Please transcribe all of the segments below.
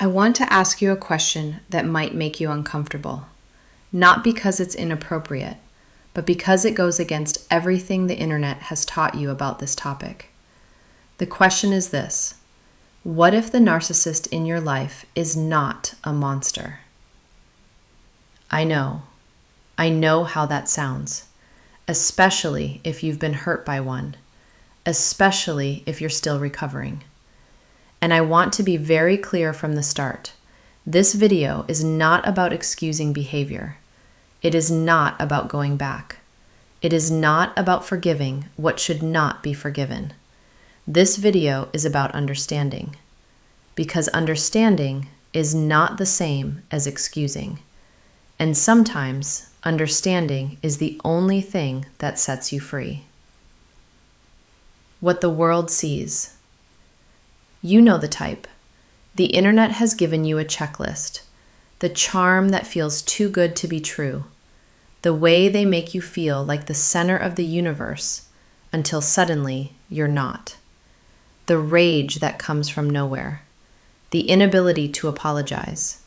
I want to ask you a question that might make you uncomfortable, not because it's inappropriate, but because it goes against everything the internet has taught you about this topic. The question is this: what if the narcissist in your life is not a monster? I know how that sounds, especially if you've been hurt by one, especially if you're still recovering. And I want to be very clear from the start. This video is not about excusing behavior. It is not about going back. It is not about forgiving what should not be forgiven. This video is about understanding, because understanding is not the same as excusing. And sometimes understanding is the only thing that sets you free. What the world sees. You know the type. The internet has given you a checklist, the charm that feels too good to be true, the way they make you feel like the center of the universe until suddenly you're not, the rage that comes from nowhere, the inability to apologize,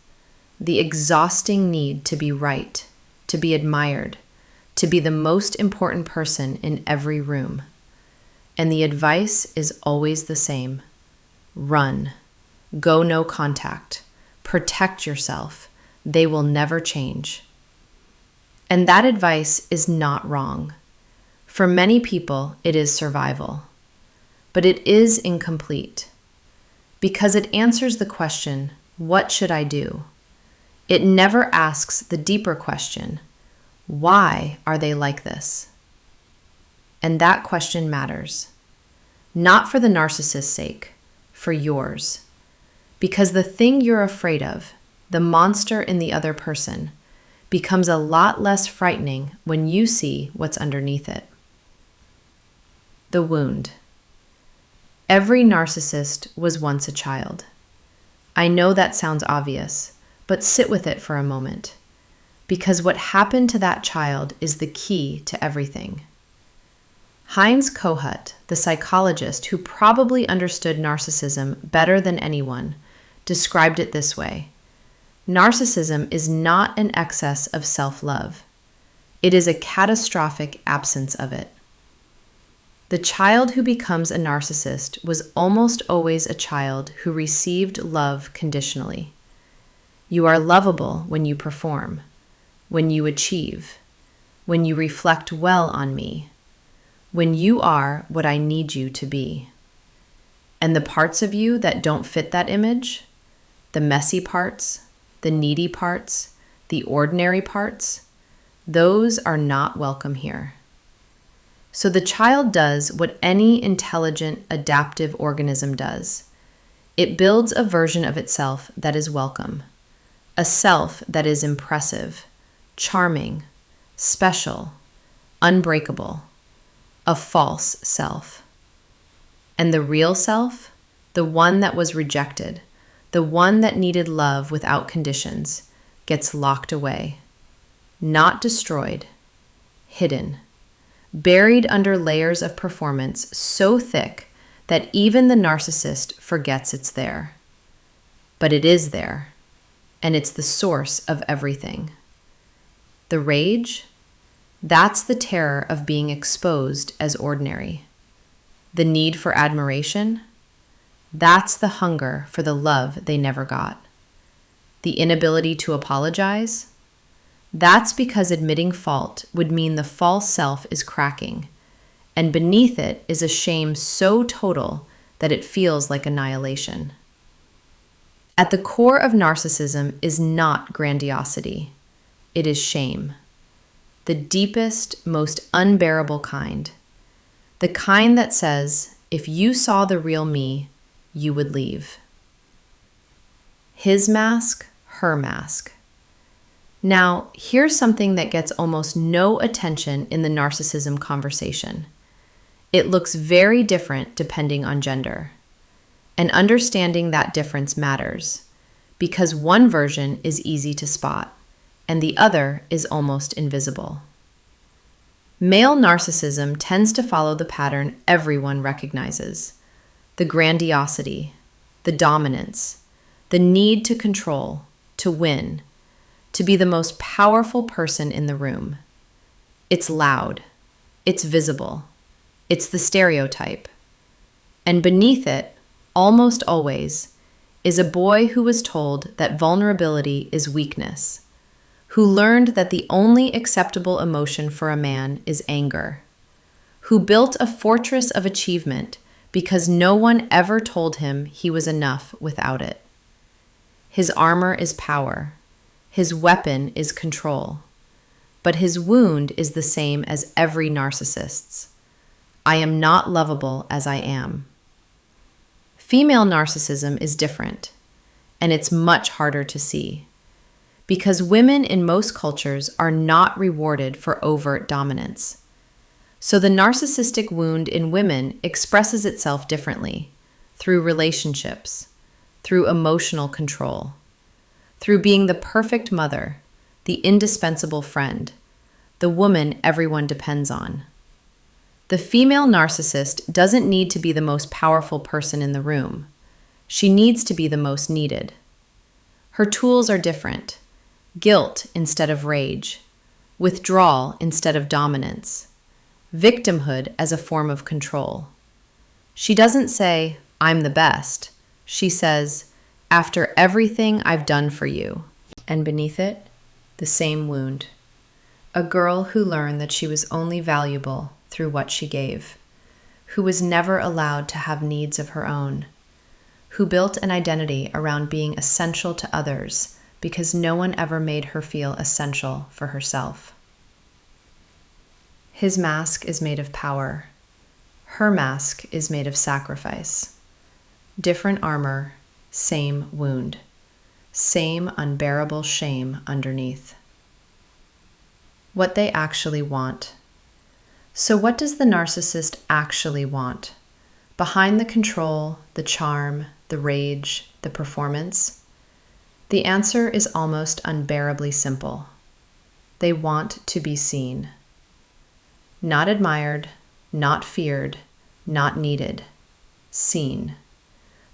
the exhausting need to be right, to be admired, to be the most important person in every room. And the advice is always the same. Run. Go no contact. Protect yourself. They will never change. And that advice is not wrong. For many people, it is survival. But it is incomplete. Because it answers the question, what should I do? It never asks the deeper question, why are they like this? And that question matters. Not for the narcissist's sake, for yours. Because the thing you're afraid of, the monster in the other person, becomes a lot less frightening when you see what's underneath it. The wound. Every narcissist was once a child. I know that sounds obvious, but sit with it for a moment. Because what happened to that child is the key to everything. Heinz Kohut, the psychologist who probably understood narcissism better than anyone, described it this way: narcissism is not an excess of self-love. It is a catastrophic absence of it. The child who becomes a narcissist was almost always a child who received love conditionally. You are lovable when you perform, when you achieve, when you reflect well on me, when you are what I need you to be. And the parts of you that don't fit that image, the messy parts, the needy parts, the ordinary parts, those are not welcome here. So the child does what any intelligent, adaptive organism does. It builds a version of itself that is welcome, a self that is impressive, charming, special, unbreakable, a false self. And the real self, the one that was rejected, the one that needed love without conditions, gets locked away, not destroyed, hidden, buried under layers of performance so thick that even the narcissist forgets it's there. But it is there, and it's the source of everything. The rage? That's the terror of being exposed as ordinary. The need for admiration? That's the hunger for the love they never got. The inability to apologize? That's because admitting fault would mean the false self is cracking, and beneath it is a shame so total that it feels like annihilation. At the core of narcissism is not grandiosity. It is shame. The deepest, most unbearable kind. The kind that says, if you saw the real me, you would leave. His mask, her mask. Now, here's something that gets almost no attention in the narcissism conversation. It looks very different depending on gender. And understanding that difference matters, because one version is easy to spot, and the other is almost invisible. Male narcissism tends to follow the pattern everyone recognizes: the grandiosity, the dominance, the need to control, to win, to be the most powerful person in the room. It's loud. It's visible. It's the stereotype. And beneath it, almost always, is a boy who was told that vulnerability is weakness, who learned that the only acceptable emotion for a man is anger, who built a fortress of achievement because no one ever told him he was enough without it. His armor is power. His weapon is control. But his wound is the same as every narcissist's. I am not lovable as I am. Female narcissism is different, and it's much harder to see, because women in most cultures are not rewarded for overt dominance. So the narcissistic wound in women expresses itself differently, through relationships, through emotional control, through being the perfect mother, the indispensable friend, the woman everyone depends on. The female narcissist doesn't need to be the most powerful person in the room. She needs to be the most needed. Her tools are different: guilt instead of rage, withdrawal instead of dominance, victimhood as a form of control. She doesn't say, "I'm the best." She says, "After everything I've done for you." And beneath it, the same wound. A girl who learned that she was only valuable through what she gave, who was never allowed to have needs of her own, who built an identity around being essential to others because no one ever made her feel essential for herself. His mask is made of power. Her mask is made of sacrifice. Different armor, same wound, same unbearable shame underneath. What they actually want. So what does the narcissist actually want? Behind the control, the charm, the rage, the performance? The answer is almost unbearably simple. They want to be seen. Not admired, not feared, not needed. Seen.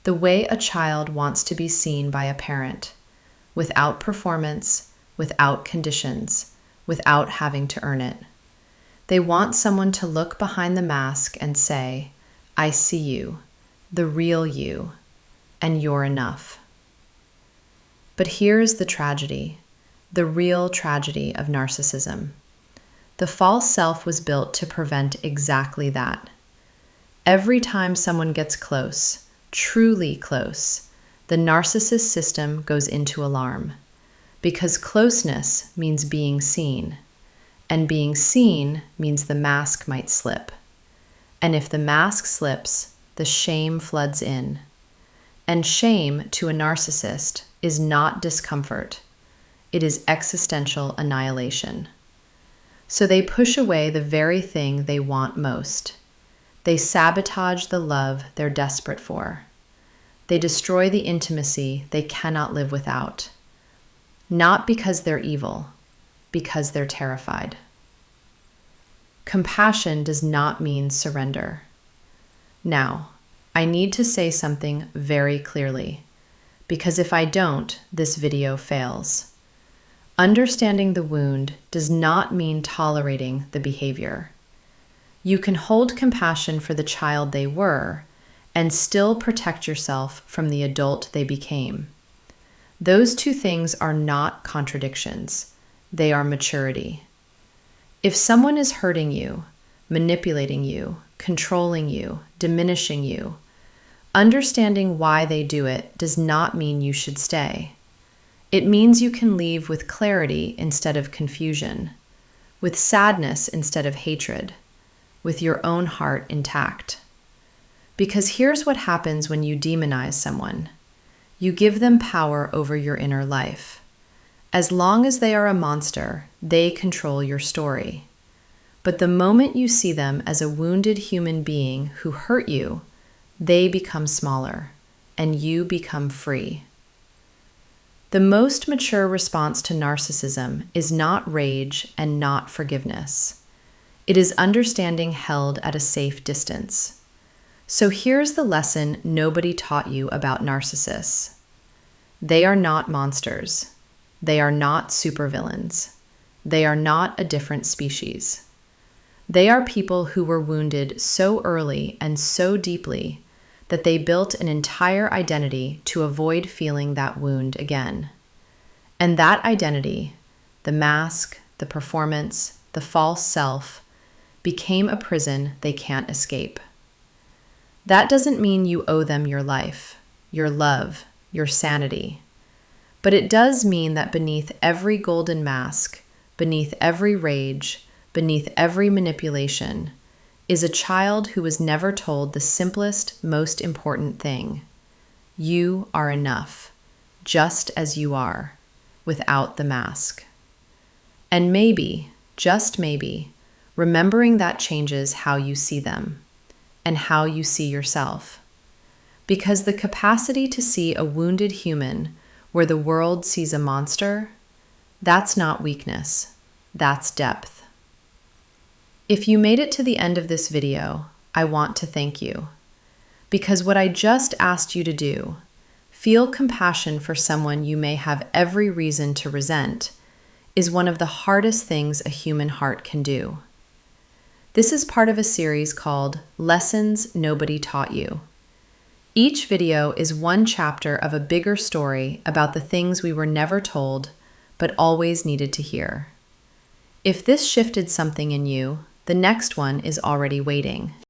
The way a child wants to be seen by a parent, without performance, without conditions, without having to earn it. They want someone to look behind the mask and say, "I see you, the real you, and you're enough." But here is the tragedy, the real tragedy of narcissism. The false self was built to prevent exactly that. Every time someone gets close, truly close, the narcissist system goes into alarm, because closeness means being seen, and being seen means the mask might slip. And if the mask slips, the shame floods in. And shame to a narcissist is not discomfort. It is existential annihilation. So they push away the very thing they want most. They sabotage the love they're desperate for. They destroy the intimacy they cannot live without. Not because they're evil, because they're terrified. Compassion does not mean surrender. Now, I need to say something very clearly, because if I don't, this video fails. Understanding the wound does not mean tolerating the behavior. You can hold compassion for the child they were and still protect yourself from the adult they became. Those two things are not contradictions. They are maturity. If someone is hurting you, manipulating you, controlling you, diminishing you, understanding why they do it does not mean you should stay. It means you can leave with clarity instead of confusion, with sadness instead of hatred, with your own heart intact. Because here's what happens when you demonize someone. You give them power over your inner life. As long as they are a monster, they control your story. But the moment you see them as a wounded human being who hurt you, they become smaller, and you become free. The most mature response to narcissism is not rage and not forgiveness. It is understanding held at a safe distance. So here's the lesson nobody taught you about narcissists. They are not monsters. They are not supervillains. They are not a different species. They are people who were wounded so early and so deeply that they built an entire identity to avoid feeling that wound again. And that identity, the mask, the performance, the false self, became a prison they can't escape. That doesn't mean you owe them your life, your love, your sanity. But it does mean that beneath every golden mask, beneath every rage, beneath every manipulation, is a child who was never told the simplest, most important thing. You are enough, just as you are, without the mask. And maybe, just maybe, remembering that changes how you see them and how you see yourself. Because the capacity to see a wounded human where the world sees a monster, that's not weakness, that's depth. If you made it to the end of this video, I want to thank you. Because what I just asked you to do, feel compassion for someone you may have every reason to resent, is one of the hardest things a human heart can do. This is part of a series called Lessons Nobody Taught You. Each video is one chapter of a bigger story about the things we were never told, but always needed to hear. If this shifted something in you, the next one is already waiting.